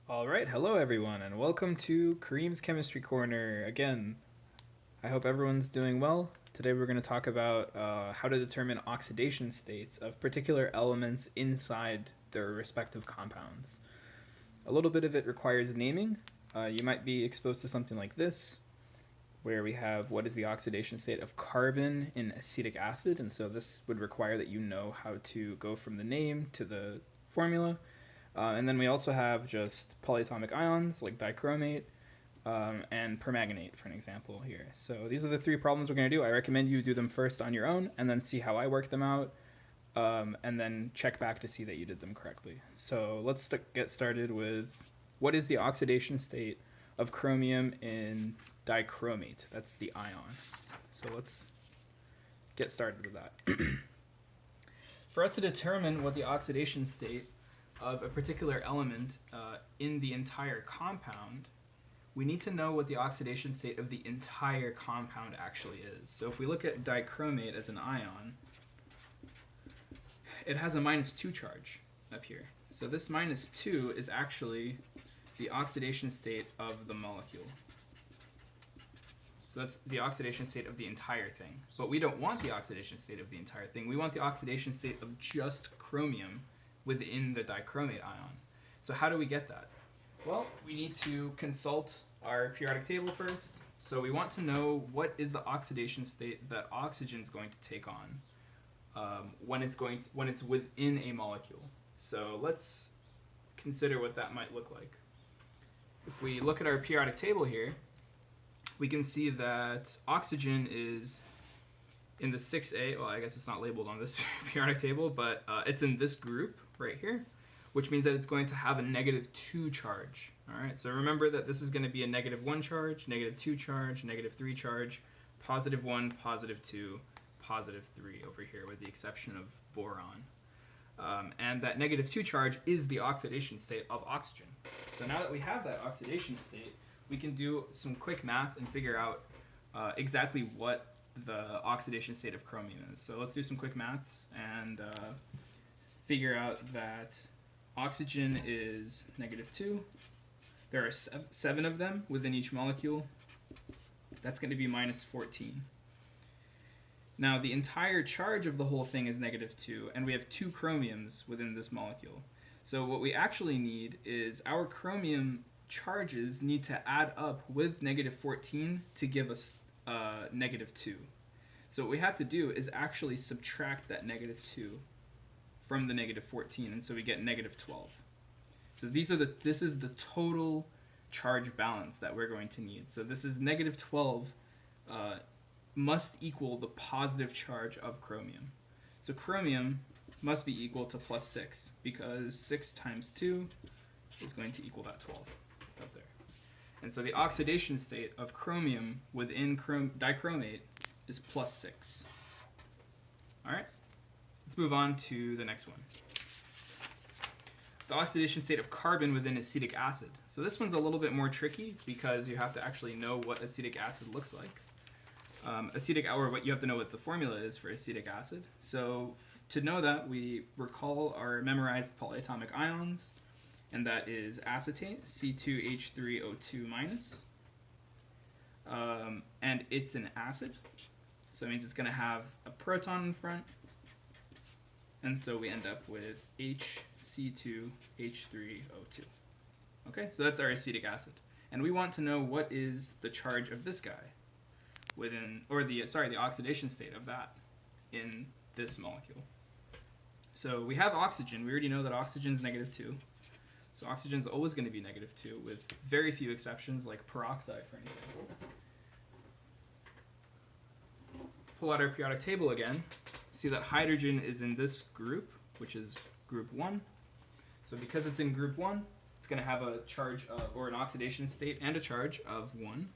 All right, hello everyone, and welcome to Kareem's Chemistry Corner. Again, I hope everyone's doing well. Today we're going to talk about how to determine oxidation states of particular elements inside their respective compounds. A little bit of it requires naming. You might be exposed to something like this, where we have what is the oxidation state of carbon in acetic acid, and so this would require that you know how to go from the name to the formula. And then we also have just polyatomic ions like dichromate and permanganate, for an example here. So these are the three problems we're going to do. I recommend you do them first on your own and then see how I work them out, and then check back to see that you did them correctly. So let's get started with what is the oxidation state of chromium in dichromate. That's the ion. So let's get started with that. For us to determine what the oxidation state of a particular element in the entire compound, we need to know what the oxidation state of the entire compound actually is. So if we look at dichromate as an ion, it has a -2 charge up here. So this -2 is actually the oxidation state of the molecule. So that's the oxidation state of the entire thing. But we don't want the oxidation state of the entire thing. We want the oxidation state of just chromium within the dichromate ion. So how do we get that? Well, we need to consult our periodic table first. So we want to know what is the oxidation state that oxygen is going to take on when it's within a molecule. So let's consider what that might look like. If we look at our periodic table here, we can see that oxygen is in the 6A, well, I guess it's not labeled on this periodic table, but it's in this group right here, which means that it's going to have a -2 charge. All right, so remember that this is going to be a -1 charge, -2 charge, -3 charge, +1, +2, +3 over here, with the exception of boron. And that -2 charge is the oxidation state of oxygen. So now that we have that oxidation state, we can do some quick math and figure out exactly what the oxidation state of chromium is. So let's do some quick maths and figure out that oxygen is -2. There are 7 of them within each molecule. That's going to be -14. Now the entire charge of the whole thing is -2, and we have 2 chromiums within this molecule. So what we actually need is our chromium charges need to add up with -14 to give us -2. So what we have to do is actually subtract that -2 from the -14, and so we get -12. So this is the total charge balance that we're going to need. So this is -12 must equal the positive charge of chromium. So chromium must be equal to +6, because 6 times 2 is going to equal that 12 up there. And so the oxidation state of chromium within dichromate is +6. All right, let's move on to the next one. The oxidation state of carbon within acetic acid. So this one's a little bit more tricky because you have to actually know what acetic acid looks like. What you have to know what the formula is for acetic acid. So to know that, we recall our memorized polyatomic ions, and that is acetate, C2H3O2-. And it's an acid, so it means it's going to have a proton in front, and so we end up with HC2H3O2. Okay, so that's our acetic acid. And we want to know what is the charge of this guy the oxidation state of that in this molecule. So we have oxygen. We already know that oxygen is -2. So oxygen is always going to be -2, with very few exceptions, like peroxide, for example. Pull out our periodic table again. See that hydrogen is in this group, which is group 1. So because it's in group 1, it's going to have a charge or an oxidation state and a charge of 1.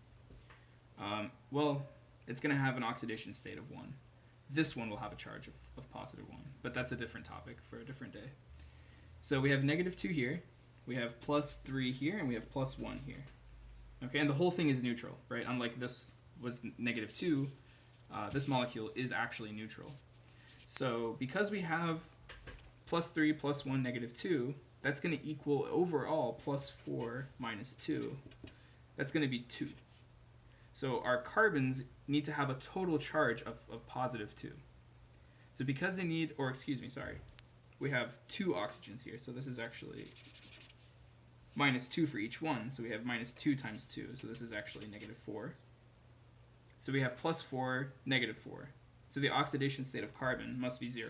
It's going to have an oxidation state of 1. This one will have a charge of +1, but that's a different topic for a different day. So we have -2 here, we have +3 here, and we have +1 here. Okay, and the whole thing is neutral, right? Unlike this was -2, this molecule is actually neutral. So because we have +3, +1, -2, that's going to equal overall plus 4 minus 2. That's going to be 2. So our carbons need to have a total charge of positive 2. So because they need, or excuse me, sorry, we have 2 oxygens here. So this is actually minus 2 for each one. So we have minus 2 times 2. So this is actually negative 4. So we have plus 4, negative 4. So the oxidation state of carbon must be 0.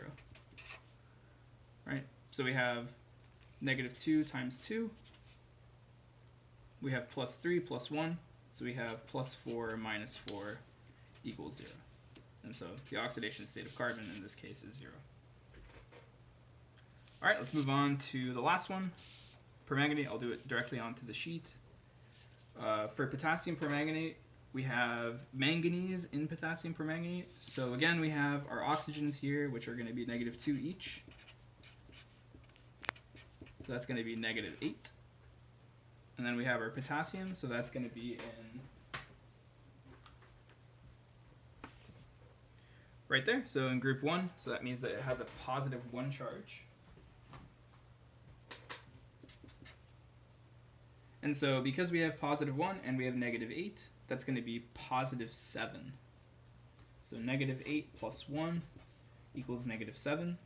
Right? So we have negative 2 times 2. We have plus 3 plus 1. So we have plus 4 minus 4 equals 0. And so the oxidation state of carbon in this case is 0. All right, let's move on to the last one. Permanganate, I'll do it directly onto the sheet. For potassium permanganate, we have manganese in potassium permanganate. So again, we have our oxygens here, which are going to be negative 2 each. So that's going to be negative 8. And then we have our potassium, so that's going to be in right there. So in group 1, so that means that it has a positive 1 charge. And so because we have positive 1 and we have negative 8, that's going to be positive 7. So negative 8 plus 1 equals negative 7.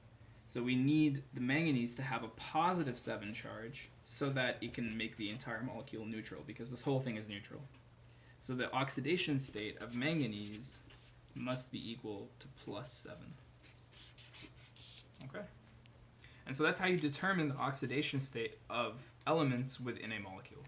So we need the manganese to have a positive 7 charge so that it can make the entire molecule neutral, because this whole thing is neutral. So the oxidation state of manganese must be equal to plus 7. Okay? And so that's how you determine the oxidation state of elements within a molecule.